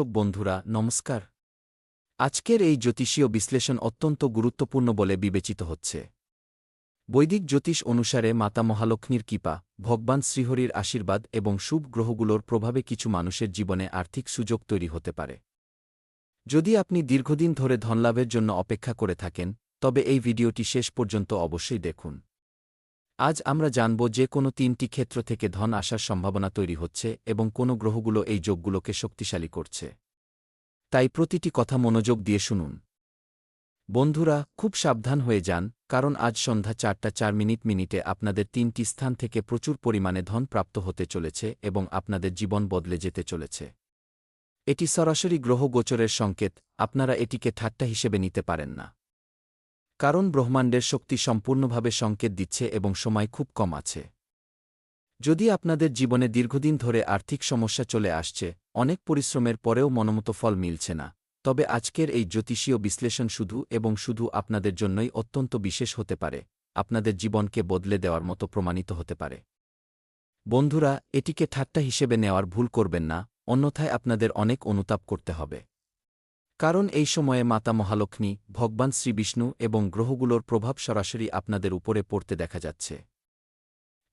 বন্ধুরা নমস্কার। আজকের এই জ্যোতিষীয় বিশ্লেষণ অত্যন্ত গুরুত্বপূর্ণ বলে বিবেচিত হচ্ছে। বৈদিক জ্যোতিষ অনুসারে মাতা মহালক্ষ্মীর কৃপা, ভগবান শ্রীহরির আশীর্বাদ এবং শুভ গ্রহগুলোর প্রভাবে কিছু মানুষের জীবনে আর্থিক সুযোগ তৈরি হতে পারে। যদি আপনি দীর্ঘদিন ধরে ধনলাভের জন্য অপেক্ষা করে থাকেন, তবে এই ভিডিওটি শেষ পর্যন্ত অবশ্যই দেখুন। আজ আমরা জানব যে কোনো তিনটি ক্ষেত্র থেকে ধন আসার সম্ভাবনা তৈরি হচ্ছে এবং কোন গ্রহগুলো এই যোগগুলোকে শক্তিশালী করছে। তাই প্রতিটি কথা মনোযোগ দিয়ে শুনুন। বন্ধুরা, খুব সাবধান হয়ে যান, কারণ আজ সন্ধ্যা 4:04 আপনাদের তিনটি স্থান থেকে প্রচুর পরিমাণে ধন প্রাপ্ত হতে চলেছে এবং আপনাদের জীবন বদলে যেতে চলেছে। এটি সরাসরি গ্রহ গোচরের সংকেত, আপনারা এটিকে ঠাট্টা হিসেবে নিতে পারেন না। কারণ ব্রহ্মাণ্ডের শক্তি সম্পূর্ণভাবে সংকেত দিচ্ছে এবং সময় খুব কম আছে। যদি আপনাদের জীবনে দীর্ঘদিন ধরে আর্থিক সমস্যা চলে আসছে, অনেক পরিশ্রমের পরেও মনোমতো ফল মিলছে না, তবে আজকের এই জ্যোতিষীয় বিশ্লেষণ শুধু এবং শুধু আপনাদের জন্যই অত্যন্ত বিশেষ হতে পারে, আপনাদের জীবনকে বদলে দেওয়ার মতো প্রমাণিত হতে পারে। বন্ধুরা, এটিকে ঠাট্টা হিসেবে নেওয়ার ভুল করবেন না, অন্যথায় আপনাদের অনেক অনুতাপ করতে হবে। কারণ এই সময়ে মাতা মহালক্ষ্মী, ভগবান শ্রীবিষ্ণু এবং গ্রহগুলোর প্রভাব সরাসরি আপনাদের উপরে পড়তে দেখা যাচ্ছে।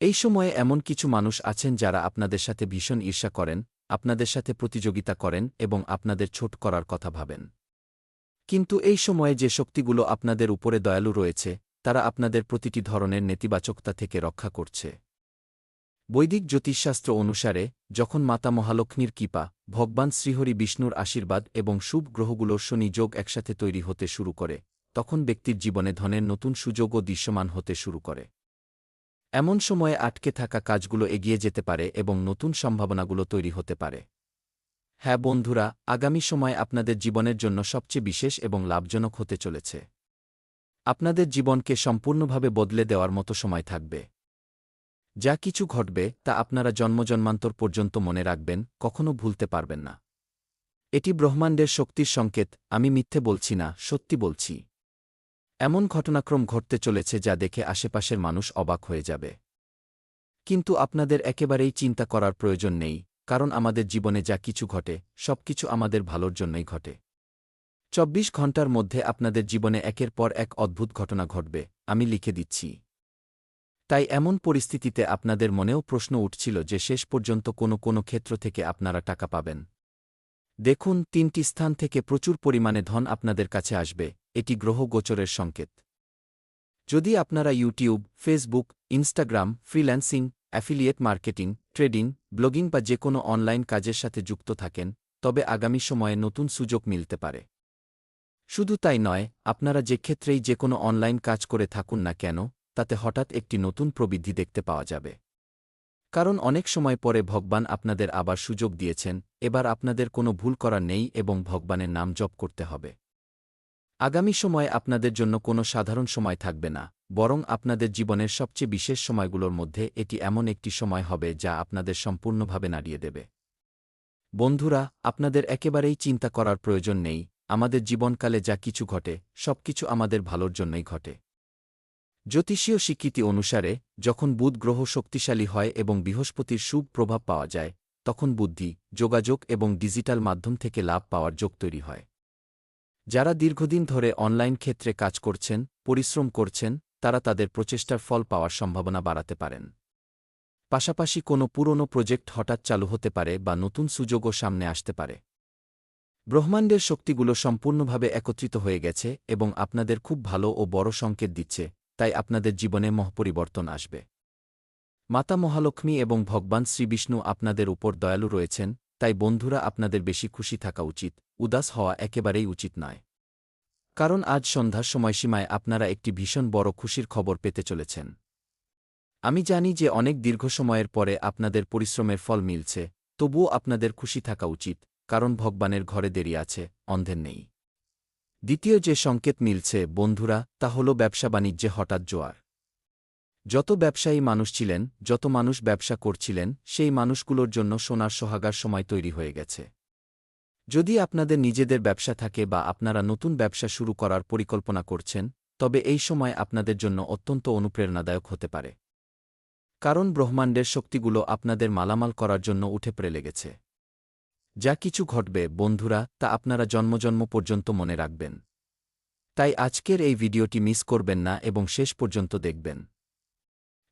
এই সময়ে এমন কিছু মানুষ আছেন যারা আপনাদের সাথে ভীষণ ঈর্ষা করেন, আপনাদের সাথে প্রতিযোগিতা করেন এবং আপনাদের ছোট করার কথা ভাবেন। কিন্তু এই সময়ে যে শক্তিগুলো আপনাদের উপরে দয়ালু রয়েছে, তারা আপনাদের প্রতিটি ধরনের নেতিবাচকতা থেকে রক্ষা করছে। বৈদিক জ্যোতিষশাস্ত্র অনুসারে, যখন মাতা মহালক্ষ্মীর কৃপা, ভগবান শ্রীহরি বিষ্ণুর আশীর্বাদ এবং শুভ গ্রহগুলোর শনি যোগ একসাথে তৈরি হতে শুরু করে, তখন ব্যক্তির জীবনে ধনের নতুন সুযোগও দৃশ্যমান হতে শুরু করে। এমন সময়ে আটকে থাকা কাজগুলো এগিয়ে যেতে পারে এবং নতুন সম্ভাবনাগুলো তৈরি হতে পারে। হ্যাঁ বন্ধুরা, আগামী সময় আপনাদের জীবনের জন্য সবচেয়ে বিশেষ এবং লাভজনক হতে চলেছে। আপনাদের জীবনকে সম্পূর্ণভাবে বদলে দেওয়ার মতো সময় থাকবে। যা কিছু ঘটবে তা আপনারা জন্মজন্মান্তর পর্যন্ত মনে রাখবেন, কখনো ভুলতে পারবেন না। এটি ব্রহ্মাণ্ডের শক্তির সংকেত, আমি মিথ্যে বলছি না, সত্যি বলছি। এমন ঘটনাক্রম ঘটতে চলেছে যা দেখে আশেপাশের মানুষ অবাক হয়ে যাবে। কিন্তু আপনাদের একেবারেই চিন্তা করার প্রয়োজন নেই, কারণ আমাদের জীবনে যা কিছু ঘটে, সবকিছু আমাদের ভালোর জন্যই ঘটে। 24 ঘণ্টার মধ্যে আপনাদের জীবনে একের পর এক অদ্ভুত ঘটনা ঘটবে, আমি লিখে দিচ্ছি। তাই এমন পরিস্থিতিতে আপনাদের মনেও প্রশ্ন উঠছিল যে শেষ পর্যন্ত কোনো ক্ষেত্র থেকে আপনারা টাকা পাবেন। দেখুন, তিনটি স্থান থেকে প্রচুর পরিমাণে ধন আপনাদের কাছে আসবে, এটি গ্রহ গোচরের সংকেত। যদি আপনারা YouTube, Facebook, Instagram, freelancing, affiliate marketing, trading, blogging বা যে কোনো অনলাইন কাজের সাথে যুক্ত থাকেন, তবে আগামী সময়ে নতুন সুযোগ মিলতে পারে। শুধু তাই নয়, আপনারা যে ক্ষেত্রেই যে কোনো অনলাইন কাজ করে থাকুন না কেন, তাতে হঠাৎ একটি নতুন প্রবৃদ্ধি দেখতে পাওয়া যাবে। কারণ অনেক সময় পরে ভগবান আপনাদের আবার সুযোগ দিয়েছেন, এবার আপনাদের কোনো ভুল করার নেই এবং ভগবানের নাম জপ করতে হবে। আগামী সময় আপনাদের জন্য কোনো সাধারণ সময় থাকবে না, বরং আপনাদের জীবনের সবচেয়ে বিশেষ সময়গুলোর মধ্যে এটি এমন একটি সময় হবে যা আপনাদের সম্পূর্ণভাবে নাড়িয়ে দেবে। বন্ধুরা, আপনাদের একেবারেই চিন্তা করার প্রয়োজন নেই, আমাদের জীবনকালে যা কিছু ঘটে, সবকিছু আমাদের ভালোর জন্যই ঘটে। জ্যোতিষীয় স্বীকৃতি অনুসারে, যখন বুধ গ্রহ শক্তিশালী হয় এবং বৃহস্পতির শুভ প্রভাব পাওয়া যায়, তখন বুদ্ধি, যোগাযোগ এবং ডিজিটাল মাধ্যম থেকে লাভ পাওয়ার যোগ তৈরি হয়। যারা দীর্ঘদিন ধরে অনলাইন ক্ষেত্রে কাজ করছেন, পরিশ্রম করছেন, তারা তাদের প্রচেষ্টার ফল পাওয়ার সম্ভাবনা বাড়াতে পারেন। পাশাপাশি কোনো পুরনো প্রজেক্ট হঠাৎ চালু হতে পারে বা নতুন সুযোগও সামনে আসতে পারে। ব্রহ্মাণ্ডের শক্তিগুলো সম্পূর্ণভাবে একত্রিত হয়ে গেছে এবং আপনাদের খুব ভালো ও বড় সংকেত দিচ্ছে, তাই আপনাদের জীবনে মহাপরিবর্তন আসবে। মাতা মহালক্ষ্মী এবং ভগবান শ্রীবিষ্ণু আপনাদের উপর দয়ালু রয়েছেন, তাই বন্ধুরা আপনাদের বেশি খুশি থাকা উচিত, উদাস হওয়া একেবারেই উচিত নয়। কারণ আজ সন্ধ্যার সময়সীমায় আপনারা একটি ভীষণ বড় খুশির খবর পেতে চলেছেন। আমি জানি যে অনেক দীর্ঘ সময়ের পরে আপনাদের পরিশ্রমের ফল মিলছে, তবুও আপনাদের খুশি থাকা উচিত, কারণ ভগবানের ঘরে দেরি আছে, অন্ধের নেই। দ্বিতীয় যে সংকেত মিলছে বন্ধুরা, তা হল ব্যবসা-বাণিজ্যে হঠাৎ জোয়ার। যত ব্যবসায়ী মানুষ ছিলেন, যত মানুষ ব্যবসা করছিলেন, সেই মানুষগুলোর জন্য সোনার সোহাগার সময় তৈরি হয়ে গেছে। যদি আপনাদের নিজেদের ব্যবসা থাকে বা আপনারা নতুন ব্যবসা শুরু করার পরিকল্পনা করছেন, তবে এই সময় আপনাদের জন্য অত্যন্ত অনুপ্রেরণাদায়ক হতে পারে। কারণ ব্রহ্মাণ্ডের শক্তিগুলো আপনাদের মালামাল করার জন্য উঠে পড়ে লেগেছে। যা কিছু ঘটবে বন্ধুরা তা আপনারা জন্ম পর্যন্ত মনে রাখবেন। তাই আজকের এই ভিডিওটি মিস করবেন না এবং শেষ পর্যন্ত দেখবেন।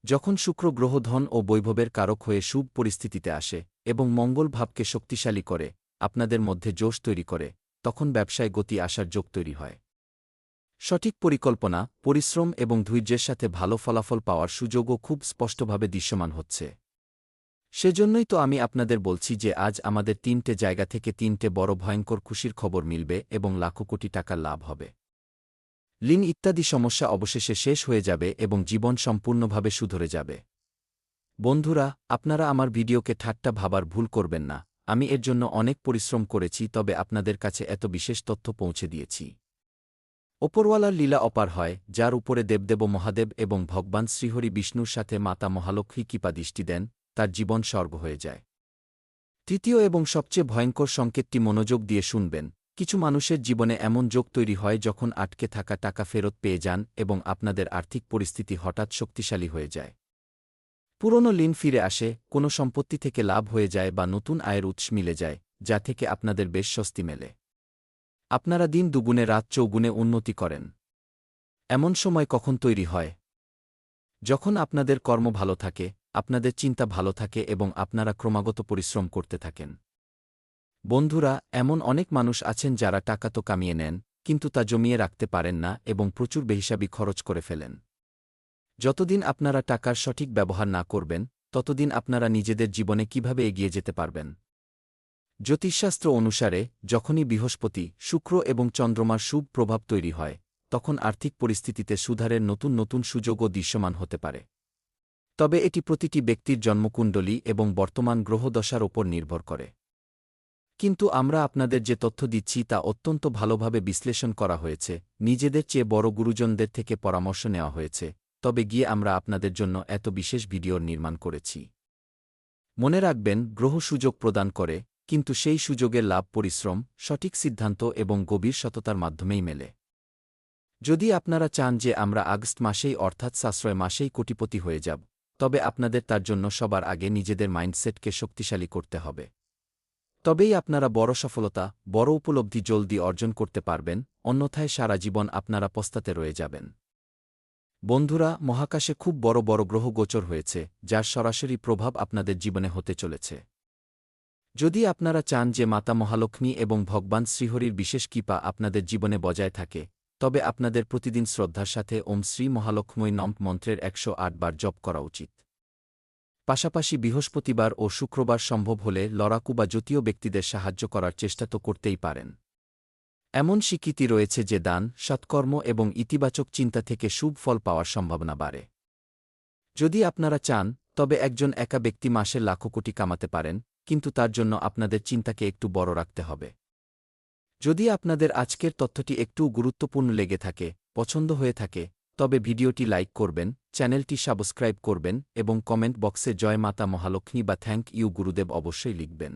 যখন শুক্র গ্রহ ধন ও বৈভবের কারক হয়ে শুভ পরিস্থিতিতে আসে এবং মঙ্গল ভাবকে শক্তিশালী করে, আপনাদের মধ্যে জোশ তৈরি করে, তখন ব্যবসায় গতি আসার যোগ তৈরি হয়। সঠিক পরিকল্পনা, পরিশ্রম এবং ধৈর্যের সাথে ভালো ফলাফল পাওয়ার সুযোগও খুব স্পষ্টভাবে দৃশ্যমান হচ্ছে। সেজন্যই তো আমি আপনাদের বলছি যে আজ আমাদের 3টে জায়গা থেকে 3টে বড় ভয়ঙ্কর খুশির খবর মিলবে এবং লাখো কোটি টাকার লাভ হবে। ঋণ ইত্যাদি সমস্যা অবশেষে শেষ হয়ে যাবে এবং জীবন সম্পূর্ণভাবে সুধরে যাবে। বন্ধুরা, আপনারা আমার ভিডিওকে ঠাট্টা ভাবার ভুল করবেন না। আমি এর জন্য অনেক পরিশ্রম করেছি, তবে আপনাদের কাছে এত বিশেষ তথ্য পৌঁছে দিয়েছি। ওপরওয়ালার লীলা অপার হয়, যার উপরে দেবদেব মহাদেব এবং ভগবান শ্রীহরি বিষ্ণুর সাথে মাতা মহালক্ষ্মী কৃপা দৃষ্টি দেন, তার জীবন স্বর্গ হয়ে যায়। তৃতীয় এবং সবচেয়ে ভয়ঙ্কর সংকেতটি মনোযোগ দিয়ে শুনবেন। কিছু মানুষের জীবনে এমন যোগ তৈরি হয় যখন আটকে থাকা টাকা ফেরত পেয়ে যান এবং আপনাদের আর্থিক পরিস্থিতি হঠাৎ শক্তিশালী হয়ে যায়। পুরনো ঋণ ফিরে আসে, কোনো সম্পত্তি থেকে লাভ হয়ে যায় বা নতুন আয়ের উৎস মিলে যায়, যা থেকে আপনাদের বেশ স্বস্তি মেলে। আপনারা দিন দুগুণে রাত চৌগুণে উন্নতি করেন। এমন সময় কখন তৈরি হয়? যখন আপনাদের কর্ম ভালো থাকে, আপনাদের চিন্তা ভালো থাকে এবং আপনারা ক্রমাগত পরিশ্রম করতে থাকেন। বন্ধুরা, এমন অনেক মানুষ আছেন যারা টাকা তো কামিয়ে নেন, কিন্তু তা জমিয়ে রাখতে পারেন না এবং প্রচুর বেহিসাবি খরচ করে ফেলেন। যতদিন আপনারা টাকার সঠিক ব্যবহার না করবেন, ততদিন আপনারা নিজেদের জীবনে কিভাবে এগিয়ে যেতে পারবেন? জ্যোতিষশাস্ত্র অনুসারে যখনই বৃহস্পতি, শুক্র এবং চন্দ্রমার শুভ প্রভাব তৈরি হয়, তখন আর্থিক পরিস্থিতিতে সুধারের নতুন সুযোগও দৃশ্যমান হতে পারে। তবে এটি প্রতিটি ব্যক্তির জন্মকুণ্ডলী এবং বর্তমান গ্রহদশার ওপর নির্ভর করে। কিন্তু আমরা আপনাদের যে তথ্য দিচ্ছি তা অত্যন্ত ভালোভাবে বিশ্লেষণ করা হয়েছে, নিজেদের চেয়ে বড় গুরুজনদের থেকে পরামর্শ নেওয়া হয়েছে, তবে গিয়ে আমরা আপনাদের জন্য এত বিশেষ ভিডিওর নির্মাণ করেছি। মনে রাখবেন, গ্রহ সুযোগ প্রদান করে, কিন্তু সেই সুযোগের লাভ পরিশ্রম, সঠিক সিদ্ধান্ত এবং গভীর সততার মাধ্যমেই মেলে। যদি আপনারা চান যে আমরা আগস্ট মাসেই অর্থাৎ সাশ্রয় মাসেই কোটিপতি হয়ে যাব, তবে আপনাদের তার জন্য সবার আগে নিজেদের মাইন্ডসেটকে শক্তিশালী করতে হবে। তবেই আপনারা বড় সফলতা, বড় উপলব্ধি জলদি অর্জন করতে পারবেন, অন্যথায় সারা জীবন আপনারা পস্তাতে রয়ে যাবেন। বন্ধুরা, মহাকাশে খুব বড় গ্রহ গোচর হয়েছে, যার সরাসরি প্রভাব আপনাদের জীবনে হতে চলেছে। যদি আপনারা চান যে মাতা মহালক্ষ্মী এবং ভগবান শ্রীহরির বিশেষ কৃপা আপনাদের জীবনে বজায় থাকে, তবে আপনাদের প্রতিদিন শ্রদ্ধার সাথে ওম শ্রী মহালক্ষ্মী নম মন্ত্রের 108 বার জপ করা উচিত। পাশাপাশি বৃহস্পতিবার ও শুক্রবার সম্ভব হলে লড়াকু বা জ্যোতীয় ব্যক্তিদের সাহায্য করার চেষ্টা তো করতেই পারেন। এমন স্বীকৃতি রয়েছে যে দান, সৎকর্ম এবং ইতিবাচক চিন্তা থেকে শুভ ফল পাওয়ার সম্ভাবনা বাড়ে। যদি আপনারা চান, তবে একজন একা ব্যক্তি মাসে লাখো কোটি কামাতে পারেন, কিন্তু তার জন্য আপনাদের চিন্তাকে একটু বড় রাখতে হবে। যদি আপনাদের আজকের তথ্যটি একটু গুরুত্বপূর্ণ লেগে থাকে, পছন্দ হয়ে থাকে, তবে ভিডিওটি লাইক করবেন, চ্যানেলটি সাবস্ক্রাইব করবেন এবং কমেন্ট বক্সে জয় মাতা মহালক্ষ্মী বা থ্যাংক ইউ গুরুদেব অবশ্যই লিখবেন।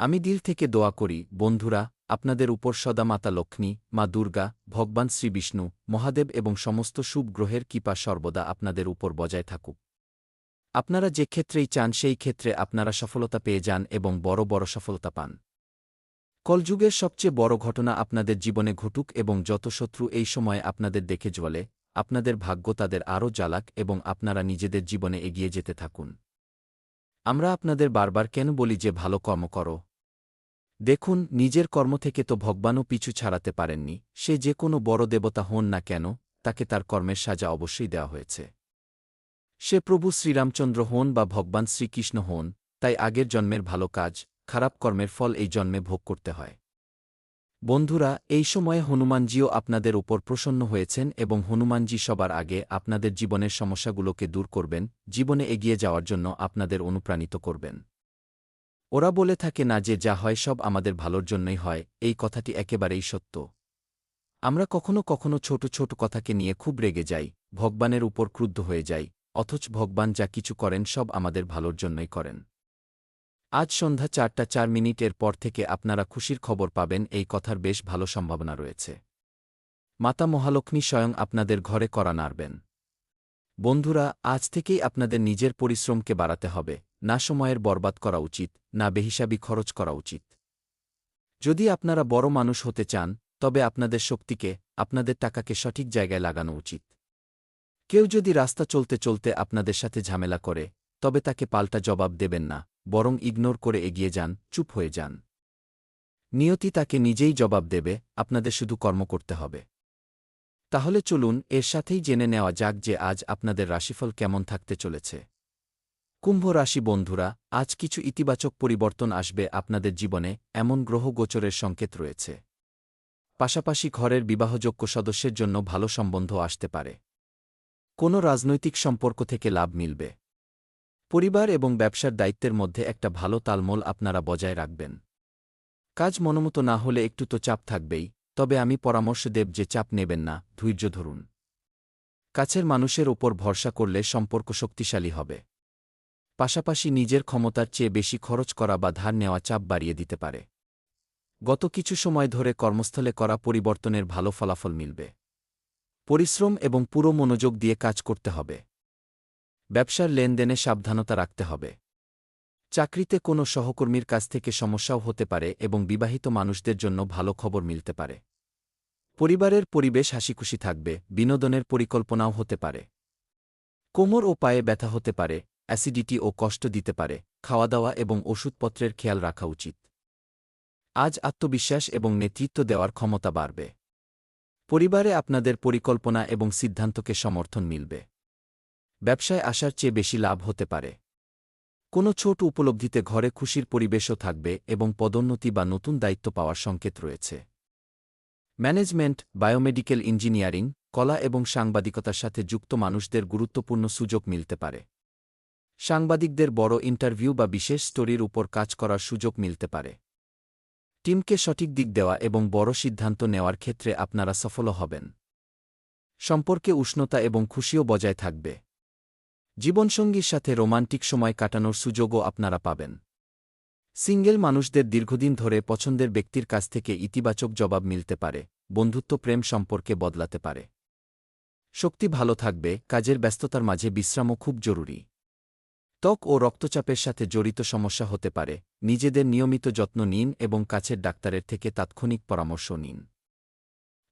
আমি দিল থেকে দোয়া করি, বন্ধুরা, আপনাদের উপর সদা মাতা লক্ষ্মী, মা দুর্গা, ভগবান শ্রীবিষ্ণু, মহাদেব এবং সমস্ত শুভ গ্রহের কৃপা সর্বদা আপনাদের উপর বজায় থাকুক। আপনারা যে ক্ষেত্রেই চান সেই ক্ষেত্রে আপনারা সফলতা পেয়ে যান এবং বড় সফলতা পান। কলযুগের সবচেয়ে বড় ঘটনা আপনাদের জীবনে ঘটুক এবং যত শত্রু এই সময়ে আপনাদের দেখে জ্বলে, আপনাদের ভাগ্য তাদের আরও জ্বালাক এবং আপনারা নিজেদের জীবনে এগিয়ে যেতে থাকুন। আমরা আপনাদের বারবার কেন বলি যে ভালো কর্ম করো? দেখুন, নিজের কর্ম থেকে তো ভগবানও পিছু ছাড়াতে পারেননি, সে যে কোনো বড় দেবতা হন না কেন, তাকে তার কর্মের সাজা অবশ্যই দেওয়া হয়েছে। সে প্রভু শ্রীরামচন্দ্র হন বা ভগবান শ্রীকৃষ্ণ হন, তাই আগের জন্মের ভালো কাজ, খারাপ কর্মের ফল এই জন্মে ভোগ করতে হয়। বন্ধুরা, এই সময়ে হনুমানজিও আপনাদের উপর প্রসন্ন হয়েছেন এবং হনুমানজি সবার আগে আপনাদের জীবনের সমস্যাগুলোকে দূর করবেন, জীবনে এগিয়ে যাওয়ার জন্য আপনাদের অনুপ্রাণিত করবেন। ওরা বলে থাকে না যে যা হয় সব আমাদের ভালোর জন্যই হয়, এই কথাটি একেবারেই সত্য। আমরা কখনো ছোট কথাকে নিয়ে খুব রেগে যাই, ভগবানের উপর ক্রুদ্ধ হয়ে যাই, অথচ ভগবান যা কিছু করেন সব আমাদের ভালোর জন্যই করেন। আজ সন্ধ্যা 4:04 পর থেকে আপনারা খুশির খবর পাবেন, এই কথার বেশ ভালো সম্ভাবনা রয়েছে। মাতা মহালক্ষ্মী স্বয়ং আপনাদের ঘরে কড়া নাড়বেন। বন্ধুরা, আজ থেকেই আপনাদের নিজের পরিশ্রমকে বাড়াতে হবে, না সময়ের বরবাদ করা উচিত, না বেহিসাবি খরচ করা উচিত। যদি আপনারা বড় মানুষ হতে চান, তবে আপনাদের শক্তিকে, আপনাদের টাকাকে সঠিক জায়গায় লাগানো উচিত। কেউ যদি রাস্তা চলতে চলতে আপনাদের সাথে ঝামেলা করে, তবে তাকে পাল্টা জবাব দেবেন না, বরং ইগনোর করে এগিয়ে যান, চুপ হয়ে যান। নিয়তি তাকে নিজেই জবাব দেবে, আপনাদের শুধু কর্ম করতে হবে। তাহলে চলুন এর সাথেই জেনে নেওয়া যাক যে আজ আপনাদের রাশিফল কেমন থাকতে চলেছে। কুম্ভ রাশি বন্ধুরা, আজ কিছু ইতিবাচক পরিবর্তন আসবে আপনাদের জীবনে, এমন গ্রহ গোচরের সংকেত রয়েছে। পাশাপাশি ঘরের বিবাহযোগ্য সদস্যের জন্য ভালো সম্বন্ধ আসতে পারে। কোনো রাজনৈতিক সম্পর্ক থেকে লাভ মিলবে। পরিবার এবং ব্যবসার দায়িত্বের মধ্যে একটা ভালো তালমোল আপনারা বজায় রাখবেন। কাজ মনোমতো না হলে একটু তো চাপ থাকবেই, তবে আমি পরামর্শ দেব যে চাপ নেবেন না, ধৈর্য ধরুন। কাছের মানুষের ওপর ভরসা করলে সম্পর্ক শক্তিশালী হবে। পাশাপাশি নিজের ক্ষমতার চেয়ে বেশি খরচ করা বা ধার নেওয়া চাপ বাড়িয়ে দিতে পারে। গত কিছু সময় ধরে কর্মস্থলে করা পরিবর্তনের ভালো ফলাফল মিলবে। পরিশ্রম এবং পুরো মনোযোগ দিয়ে কাজ করতে হবে। ব্যবসার লেনদেনে সাবধানতা রাখতে হবে। চাকরিতে কোনো সহকর্মীর কাছ থেকে সমস্যাও হতে পারে এবং বিবাহিত মানুষদের জন্য ভালো খবর মিলতে পারে। পরিবারের পরিবেশ হাসিখুশি থাকবে, বিনোদনের পরিকল্পনাও হতে পারে। কোমর ও পায়ে ব্যথা হতে পারে, অ্যাসিডিটি ও কষ্ট দিতে পারে, খাওয়া-দাওয়া এবং ওষুধপত্রের খেয়াল রাখা উচিত। আজ আত্মবিশ্বাস এবং নেতৃত্ব দেওয়ার ক্ষমতা বাড়বে। পরিবারে আপনাদের পরিকল্পনা এবং সিদ্ধান্তকে সমর্থন মিলবে। ব্যবসায় আসার চেয়ে বেশি লাভ হতে পারে। কোনো ছোট উপলব্ধিতে ঘরে খুশির পরিবেশও থাকবে এবং পদোন্নতি বা নতুন দায়িত্ব পাওয়ার সংকেত রয়েছে। ম্যানেজমেন্ট, বায়োমেডিকেল ইঞ্জিনিয়ারিং, কলা এবং সাংবাদিকতার সাথে যুক্ত মানুষদের গুরুত্বপূর্ণ সুযোগ মিলতে পারে। সাংবাদিকদের বড় ইন্টারভিউ বা বিশেষ স্টোরির উপর কাজ করার সুযোগ মিলতে পারে। টিমকে সঠিক দিক দেওয়া এবং বড় সিদ্ধান্ত নেওয়ার ক্ষেত্রে আপনারা সফল হবেন। সম্পর্কে উষ্ণতা এবং খুশিও বজায় থাকবে। জীবনসঙ্গীর সাথে রোমান্টিক সময় কাটানোর সুযোগও আপনারা পাবেন। সিঙ্গেল মানুষদের দীর্ঘদিন ধরে পছন্দের ব্যক্তির কাছ থেকে ইতিবাচক জবাব মিলতে পারে, বন্ধুত্ব প্রেম সম্পর্কে বদলাতে পারে। শক্তি ভালো থাকবে, কাজের ব্যস্ততার মাঝে বিশ্রামও খুব জরুরি। ত্বক ও রক্তচাপের সাথে জড়িত সমস্যা হতে পারে, নিজেদের নিয়মিত যত্ন নিন এবং কাছের ডাক্তারের থেকে তাৎক্ষণিক পরামর্শ নিন।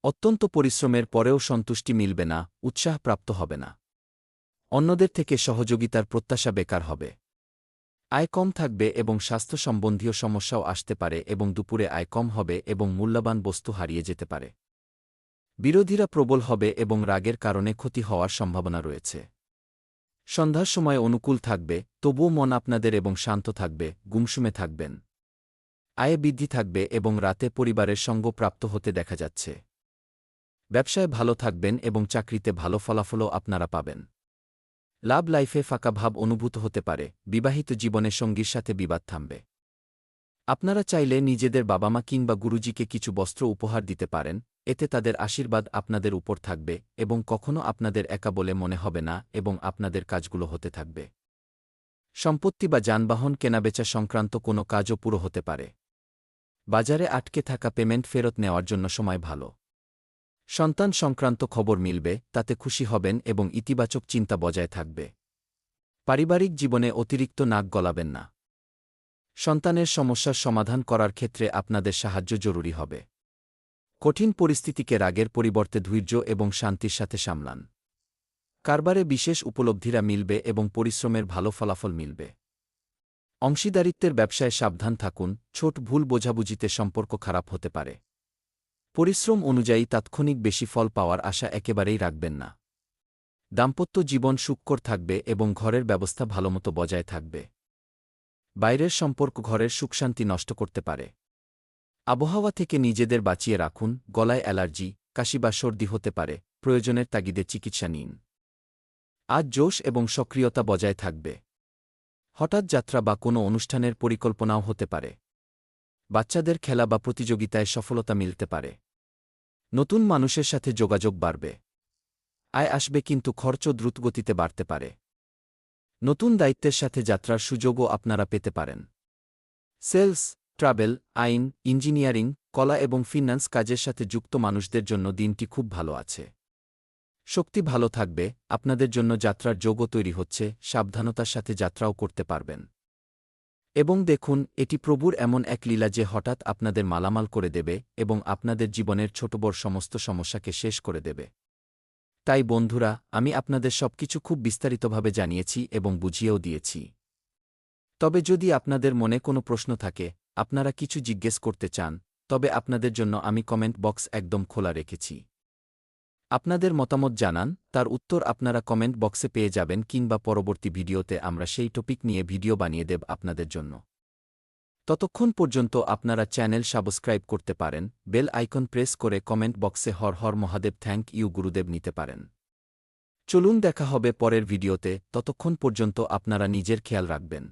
অত্যন্ত পরিশ্রমের পরেও সন্তুষ্টি মিলবে না, উৎসাহ প্রাপ্ত হবে না। অন্যদের থেকে সহযোগিতার প্রত্যাশা বেকার হবে। আয় কম থাকবে এবং স্বাস্থ্য সম্বন্ধীয় সমস্যাও আসতে পারে এবং দুপুরে আয় কম হবে এবং মূল্যবান বস্তু হারিয়ে যেতে পারে। বিরোধীরা প্রবল হবে এবং রাগের কারণে ক্ষতি হওয়ার সম্ভাবনা রয়েছে। সন্ধ্যার সময় অনুকূল থাকবে, তবুও মন আপনাদের এবং শান্ত থাকবে, গুমসুমে থাকবেন। আয়ে বৃদ্ধি থাকবে এবং রাতে পরিবারের সঙ্গ প্রাপ্ত হতে দেখা যাচ্ছে। ব্যবসায় ভালো থাকবেন এবং চাকরিতে ভালো ফলাফলও আপনারা পাবেন। লাভ লাইফে ফাঁকা ভাব অনুভূত হতে পারে, বিবাহিত জীবনে সঙ্গীর সাথে বিবাদ থামবে। আপনারা চাইলে নিজেদের বাবা-মা কিংবা গুরুজিকে কিছু বস্ত্র উপহার দিতে পারেন, এতে তাদের আশীর্বাদ আপনাদের উপর থাকবে এবং কখনো আপনাদের একা বলে মনে হবে না এবং আপনাদের কাজগুলো হতে থাকবে। সম্পত্তি বা যানবাহন কেনাবেচা সংক্রান্ত কোনো কাজও পুরো হতে পারে। বাজারে আটকে থাকা পেমেন্ট ফেরত নেওয়ার জন্য সময় ভালো। সন্তান সংক্রান্ত খবর মিলবে, তাতে খুশি হবেন এবং ইতিবাচক চিন্তা বজায় থাকবে। পারিবারিক জীবনে অতিরিক্ত নাক গলাবেন না। সন্তানের সমস্যার সমাধান করার ক্ষেত্রে আপনাদের সাহায্য জরুরি হবে। কঠিন পরিস্থিতিকে রাগের পরিবর্তে ধৈর্য এবং শান্তির সাথে সামলান। কারবারে বিশেষ উপলব্ধিরা মিলবে এবং পরিশ্রমের ভালো ফলাফল মিলবে। অংশীদারিত্বের ব্যবসায় সাবধান থাকুন, ছোট ভুল বোঝাবুঝিতে সম্পর্ক খারাপ হতে পারে। পরিশ্রম অনুযায়ী তাৎক্ষণিক বেশি ফল পাওয়ার আশা একেবারেই রাখবেন না। দাম্পত্য জীবন সুখকর থাকবে এবং ঘরের ব্যবস্থা ভালোমতো বজায় থাকবে। বাইরের সম্পর্ক ঘরের সুখশান্তি নষ্ট করতে পারে। আবহাওয়া থেকে নিজেদের বাঁচিয়ে রাখুন, গলায় অ্যালার্জি, কাশি বা সর্দি হতে পারে, প্রয়োজনের তাগিদে চিকিৎসা নিন। আজ জোশ এবং সক্রিয়তা বজায় থাকবে। হঠাৎ যাত্রা বা কোনো অনুষ্ঠানের পরিকল্পনাও হতে পারে। বাচ্চাদের খেলা বা প্রতিযোগিতায় সফলতা মিলতে পারে। নতুন মানুষের সাথে যোগাযোগ বাড়বে। আয় আসবে কিন্তু খরচও দ্রুতগতিতে বাড়তে পারে। নতুন দায়িত্বের সাথে যাত্রার সুযোগও আপনারা পেতে পারেন। সেলস, ট্রাভেল, আইন, ইঞ্জিনিয়ারিং, কলা এবং ফিন্যান্স কাজের সাথে যুক্ত মানুষদের জন্য দিনটি খুব ভালো আছে। শক্তি ভালো থাকবে, আপনাদের জন্য যাত্রার যোগও তৈরি হচ্ছে, সাবধানতার সাথে যাত্রাও করতে পারবেন। এবং দেখুন, এটি প্রভুর এমন এক লীলা যে হঠাৎ আপনাদের মালামাল করে দেবে এবং আপনাদের জীবনের ছোটবড় সমস্ত সমস্যাকে শেষ করে দেবে। তাই বন্ধুরা, আমি আপনাদের সবকিছু খুব বিস্তারিতভাবে জানিয়েছি এবং বুঝিয়েও দিয়েছি। তবে যদি আপনাদের মনে কোনো প্রশ্ন থাকে, আপনারা কিছু জিজ্ঞেস করতে চান, তবে আপনাদের জন্য আমি কমেন্ট বক্স একদম খোলা রেখেছি। আপনাদের মতামত জানান, তার উত্তর আপনারা কমেন্ট বক্সে পেয়ে যাবেন কিংবা পরবর্তী ভিডিওতে আমরা সেই টপিক নিয়ে ভিডিও বানিয়ে দেব আপনাদের জন্য। ততক্ষণ পর্যন্ত আপনারা চ্যানেল সাবস্ক্রাইব করতে পারেন, বেল আইকন প্রেস করে কমেন্ট বক্সে হর হর মহাদেব থ্যাংক ইউ গুরুদেব নিতে পারেন। চলুন দেখা হবে পরের ভিডিওতে, ততক্ষণ পর্যন্ত আপনারা নিজের খেয়াল রাখবেন।